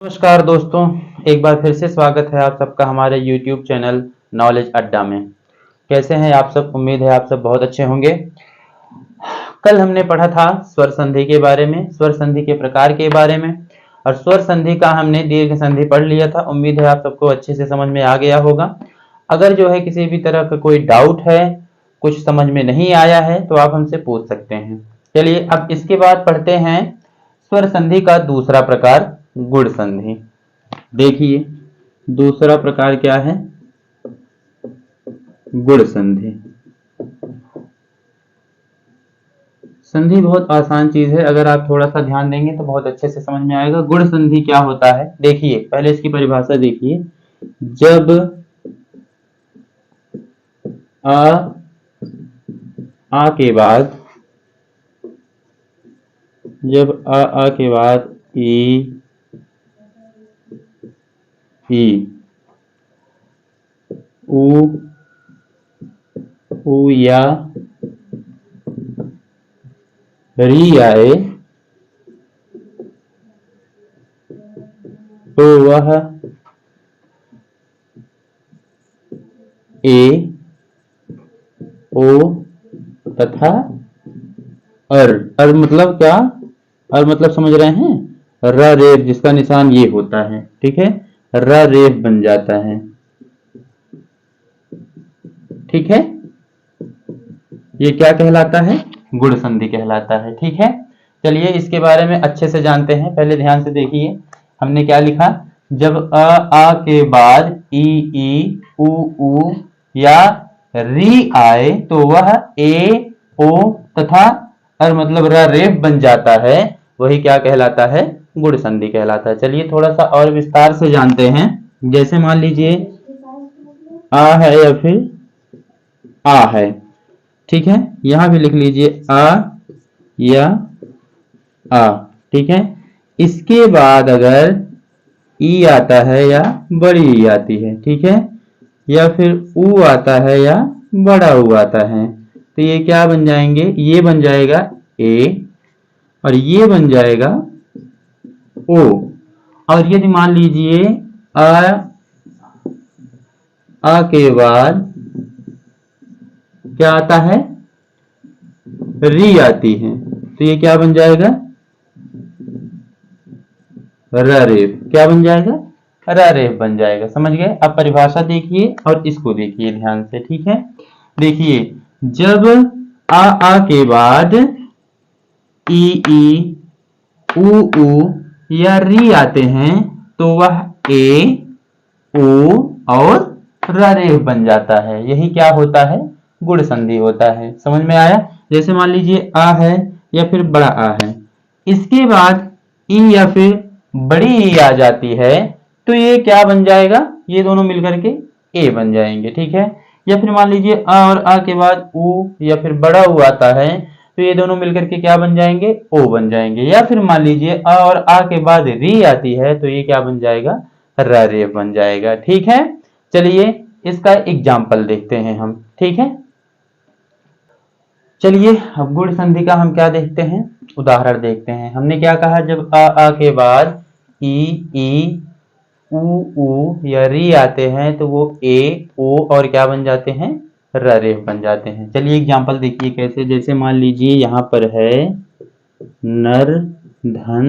नमस्कार दोस्तों, एक बार फिर से स्वागत है आप सबका हमारे YouTube चैनल नॉलेज अड्डा में। कैसे हैं आप सब? उम्मीद है आप सब बहुत अच्छे होंगे। कल हमने पढ़ा था स्वर संधि के बारे में, स्वर संधि के प्रकार के बारे में, और स्वर संधि का हमने दीर्घ संधि पढ़ लिया था। उम्मीद है आप सबको अच्छे से समझ में आ गया होगा। अगर जो है किसी भी तरह का कोई डाउट है, कुछ समझ में नहीं आया है, तो आप हमसे पूछ सकते हैं। चलिए अब इसके बाद पढ़ते हैं स्वर संधि का दूसरा प्रकार, गुण संधि। देखिए दूसरा प्रकार क्या है? गुण संधि। संधि बहुत आसान चीज है, अगर आप थोड़ा सा ध्यान देंगे तो बहुत अच्छे से समझ में आएगा। गुण संधि क्या होता है? देखिए पहले इसकी परिभाषा देखिए। जब आ के बाद ई उ या री आए तो वह ए, ओ तथा अर मतलब क्या? अर मतलब समझ रहे हैं? र रेफ, जिसका निशान ये होता है, ठीक है, र रेफ बन जाता है, ठीक है। ये क्या कहलाता है? गुण संधि कहलाता है, ठीक है। चलिए इसके बारे में अच्छे से जानते हैं। पहले ध्यान से देखिए हमने क्या लिखा। जब आ के बाद ई उ या री आए तो वह ए, ओ तथा अर मतलब र रेफ बन जाता है, वही क्या कहलाता है? गुण संधि कहलाता है। चलिए थोड़ा सा और विस्तार से जानते हैं। जैसे मान लीजिए आ है या फिर आ है, ठीक है, यहां भी लिख लीजिए आ या आ, ठीक है। इसके बाद अगर ई आता है या बड़ी ई आती है, ठीक है, या फिर ऊ आता है या बड़ा ऊ आता है, तो ये क्या बन जाएंगे? ये बन जाएगा ए और ये बन जाएगा ओ। और यदि मान लीजिए आ के बाद क्या आता है? री आती है, तो ये क्या बन जाएगा? रेफ। क्या बन जाएगा? रेफ बन जाएगा। समझ गए? अब परिभाषा देखिए और इसको देखिए ध्यान से, ठीक है। देखिए जब आ के बाद ई उ या री आते हैं तो वह ए, ओ और रेफ बन जाता है। यही क्या होता है? गुण संधि होता है। समझ में आया? जैसे मान लीजिए आ है या फिर बड़ा आ है, इसके बाद ई या फिर बड़ी ई आ जाती है, तो ये क्या बन जाएगा? ये दोनों मिलकर के ए बन जाएंगे, ठीक है। या फिर मान लीजिए आ और आ के बाद उ या फिर बड़ा उ आता है, तो ये दोनों मिलकर के क्या बन जाएंगे? ओ बन जाएंगे। या फिर मान लीजिए आ और आ के बाद री आती है, तो ये क्या बन जाएगा? रेफ बन जाएगा, ठीक है। चलिए इसका एग्जाम्पल देखते हैं हम, ठीक है। चलिए अब गुण संधि का हम क्या देखते हैं? उदाहरण देखते हैं। हमने क्या कहा? जब आ के बाद ई उ या री आते हैं तो वो ए, ओ और क्या बन जाते हैं? रेफ बन जाते हैं। चलिए एग्जाम्पल देखिए कैसे। जैसे मान लीजिए यहां पर है नर धन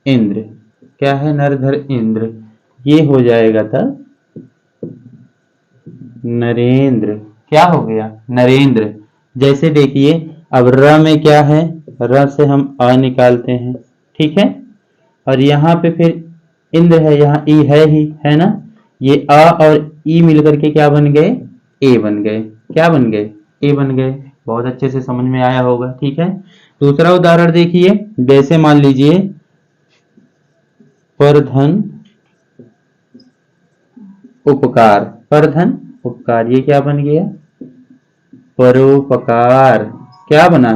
इंद्र। क्या है? नर धर इंद्र। ये हो जाएगा तब नरेंद्र। क्या हो गया? नरेंद्र। जैसे देखिए अब र में क्या है? र से हम आ निकालते हैं, ठीक है। और यहाँ पे फिर इंद्र है, यहाँ ई है ही, है ना। ये आ और ई मिलकर के क्या बन गए? ए बन गए। क्या बन गए? ए बन गए। बहुत अच्छे से समझ में आया होगा, ठीक है। दूसरा उदाहरण देखिए। जैसे मान लीजिए परधन उपकार। परधन उपकार, ये क्या बन गया? परोपकार। क्या बना?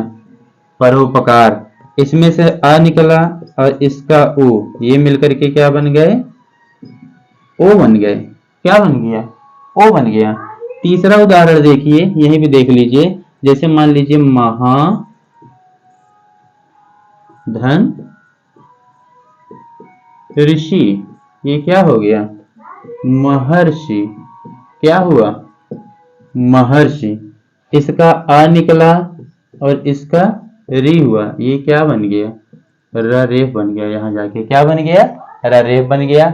परोपकार। इसमें से आ निकला और इसका ओ, ये मिलकर के क्या बन गए? ओ बन गए। क्या बन गया? ओ बन गया। तीसरा उदाहरण देखिए, यहीं भी देख लीजिए। जैसे मान लीजिए महा धन ऋषि, ये क्या हो गया? महर्षि। क्या हुआ? महर्षि। इसका आ निकला और इसका री हुआ, ये क्या बन गया? रेफ बन गया। यहां जाके क्या बन गया? रेफ बन गया।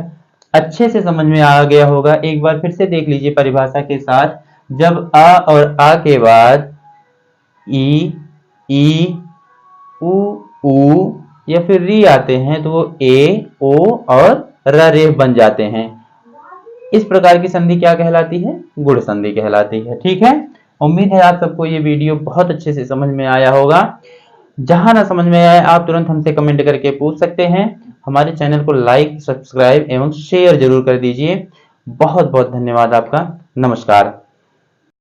अच्छे से समझ में आ गया होगा। एक बार फिर से देख लीजिए परिभाषा के साथ। जब आ और आ के बाद ई, उ या फिर री आते हैं तो वो ए, ओ और रेफ बन जाते हैं। इस प्रकार की संधि क्या कहलाती है? गुण संधि कहलाती है। ठीक है, उम्मीद है आप सबको ये वीडियो बहुत अच्छे से समझ में आया होगा। जहां ना समझ में आए आप तुरंत हमसे कमेंट करके पूछ सकते हैं। हमारे चैनल को लाइक, सब्सक्राइब एवं शेयर जरूर कर दीजिए। बहुत बहुत धन्यवाद आपका। नमस्कार।